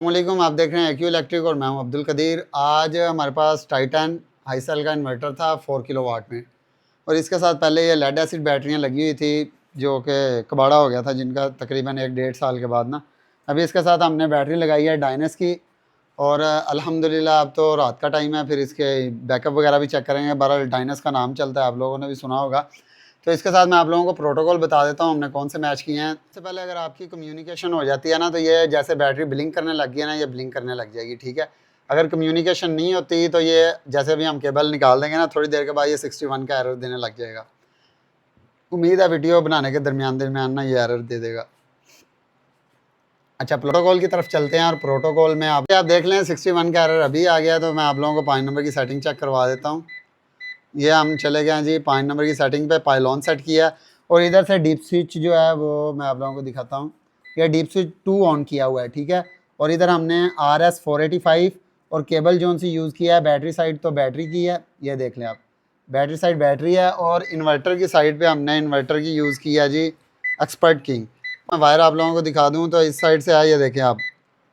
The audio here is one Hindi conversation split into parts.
वालेकुम, आप देख रहे हैं एक्यू इलेक्ट्रिक और मैं हूं अब्दुल कदीर। आज हमारे पास टाइटन हाई सेल का इन्वर्टर था 4 किलोवाट में, और इसके साथ पहले ये लेड एसिड बैटरियां लगी हुई थी जो कि कबाड़ा हो गया था जिनका तकरीबन 1-1.5 साल के बाद ना। अभी इसके साथ हमने बैटरी लगाई है डायनस की, और अल्हम्दुलिल्लाह अब तो रात का टाइम है, फिर इसके बैकअप वगैरह भी चेक करेंगे। बहरहाल डायनस का नाम चलता है, आप लोगों ने भी सुना होगा। तो इसके साथ मैं आप लोगों को प्रोटोकॉल बता देता हूँ हमने कौन से मैच किए हैं। सबसे पहले अगर आपकी कम्युनिकेशन हो जाती है ना, तो ये जैसे बैटरी ब्लिंक करने लग गई है ना, ये ब्लिंक करने लग जाएगी, ठीक है। अगर कम्युनिकेशन नहीं होती तो ये जैसे भी हम केबल निकाल देंगे ना, थोड़ी देर के बाद ये 61 का एरर देने लग जाएगा। उम्मीद है वीडियो बनाने के दरमियान दरमियान ना ये एरर दे देगा। अच्छा, प्रोटोकॉल की तरफ चलते हैं, और प्रोटोकॉल में आप देख लें 61 का एरर अभी आ गया, तो मैं आप लोगों को 5 नंबर की सेटिंग चेक करवा देता हूँ। ये हम चले गए हैं जी 5 नंबर की सेटिंग पे, पाइलॉन सेट किया, और इधर से डीप स्विच जो है वो मैं आप लोगों को दिखाता हूँ। ये डीप स्विच 2 ऑन किया हुआ है, ठीक है। और इधर हमने RS485 और केबल जोन से यूज़ किया है। बैटरी साइड तो बैटरी की है, ये देख लें आप, बैटरी साइड बैटरी है। और इन्वर्टर की साइड पे हमने इन्वर्टर की यूज़ किया जी एक्सपर्ट किंग। मैं वायर आप लोगों को दिखा दूँ तो इस साइड से है, ये देखें आप,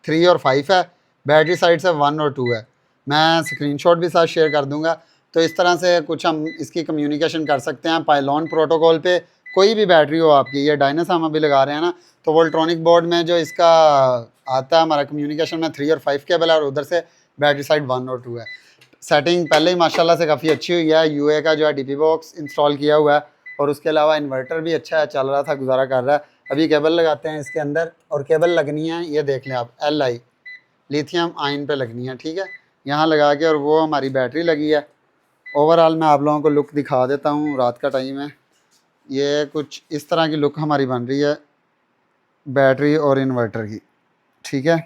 3 और 5 है। बैटरी साइड से 1 और 2 है। मैं स्क्रीनशॉट भी साथ शेयर कर दूँगा। तो इस तरह से कुछ हम इसकी कम्युनिकेशन कर सकते हैं पाइलॉन प्रोटोकॉल पे। कोई भी बैटरी हो आपकी, ये डायनस हम अभी लगा रहे हैं ना, तो वोल्ट्रॉनिक बोर्ड में जो इसका आता है हमारा कम्युनिकेशन में 3 और 5 केबल है, और उधर से बैटरी साइड 1 और 2 है। सेटिंग पहले ही माशाल्लाह से काफ़ी अच्छी हुई है। यूए का जो है डीपी बॉक्स इंस्टॉल किया हुआ है, और उसके अलावा इन्वर्टर भी अच्छा है, चल रहा था, गुजारा कर रहा है। अभी केबल लगाते हैं इसके अंदर, और केबल लगनी है, ये देख लें आप, LI लिथियम आयन पे लगनी है, ठीक है। यहाँ लगा के, और वो हमारी बैटरी लगी है। ओवरऑल मैं आप लोगों को लुक दिखा देता हूँ, रात का टाइम है। ये कुछ इस तरह की लुक हमारी बन रही है बैटरी और इन्वर्टर की, ठीक है।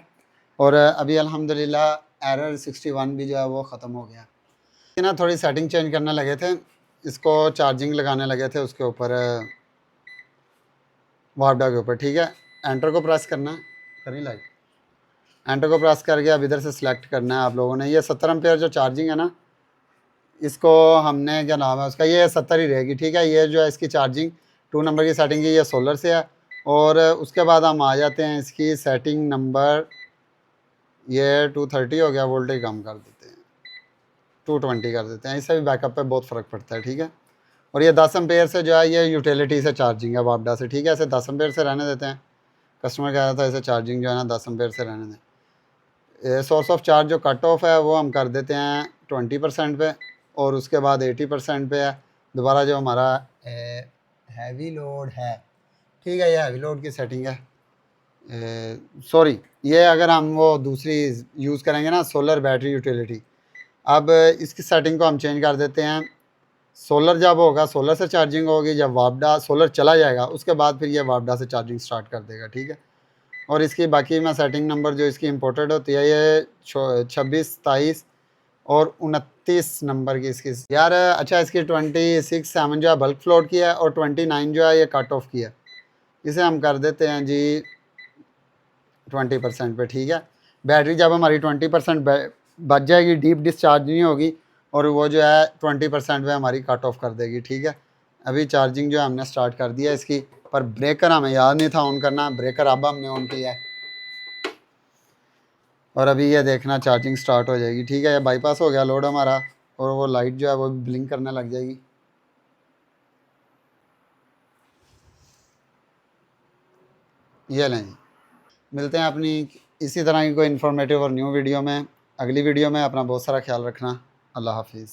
और अभी अल्हम्दुलिल्लाह एरर 61 भी जो है वो ख़त्म हो गया। ना थोड़ी सेटिंग चेंज करने लगे थे, इसको चार्जिंग लगाने लगे थे उसके ऊपर, वापडा के ऊपर, ठीक है। एंटर को प्रेस करना है, करी लाइट, एंटर को प्रेस करके अब इधर से सिलेक्ट करना है आप लोगों ने। ये 70 एम्पेयर जो चार्जिंग है ना, इसको हमने क्या नाम है उसका, ये 70 ही रहेगी, ठीक है। ये जो है इसकी चार्जिंग 2 नंबर की सेटिंग की, ये सोलर से है। और उसके बाद हम आ जाते हैं इसकी सेटिंग नंबर, ये 230 हो गया, वोल्टेज कम कर देते हैं, 220 कर देते हैं। इससे भी बैकअप पे बहुत फ़र्क पड़ता है, ठीक है। और ये 10 एम्पेयर से जो है ये यूटिलिटी से चार्जिंग है वापडा से, ठीक है। ऐसे 10 एम्पेयर से रहने देते हैं। कस्टमर कह रहा था इसे चार्जिंग जो है ना 10 एम्पेयर से रहने दें। सोर्स ऑफ चार्ज जो कट ऑफ है वो हम कर देते हैं 20% पे, और उसके बाद 80% पे है। दोबारा जो हमारा हैवी लोड है, ठीक है, ये हैवी लोड की सेटिंग है। सॉरी, ये अगर हम वो दूसरी यूज़ करेंगे ना, सोलर बैटरी यूटिलिटी। अब इसकी सेटिंग को हम चेंज कर देते हैं। सोलर जब होगा, सोलर से चार्जिंग होगी, जब वापडा सोलर चला जाएगा उसके बाद फिर ये वापडा से चार्जिंग स्टार्ट कर देगा, ठीक है। और इसकी बाकी मैं सेटिंग नंबर जो इसकी इम्पोर्टेड होती है, ये 26, 23 और 29 नंबर की इसकी यार। अच्छा, इसकी 26/7 जो है बल्क फ्लोट की है, और 29 जो है ये कट ऑफ की है। इसे हम कर देते हैं जी 20% पे, ठीक है। बैटरी जब हमारी 20% बच जाएगी, डीप डिस्चार्ज नहीं होगी, और वो जो है 20% पे हमारी कट ऑफ कर देगी, ठीक है। अभी चार्जिंग जो है हमने स्टार्ट कर दिया इसकी, पर ब्रेकर हमें याद नहीं था ऑन करना, ब्रेकर अब हमने ऑन किया है। और अभी ये देखना चार्जिंग स्टार्ट हो जाएगी, ठीक है। ये बाईपास हो गया लोड हमारा, और वो लाइट जो है वो ब्लिंक करने लग जाएगी। ये लें जी, मिलते हैं अपनी इसी तरह की कोई इन्फॉर्मेटिव और न्यू वीडियो में। अगली वीडियो में अपना बहुत सारा ख्याल रखना। अल्लाह हाफिज़।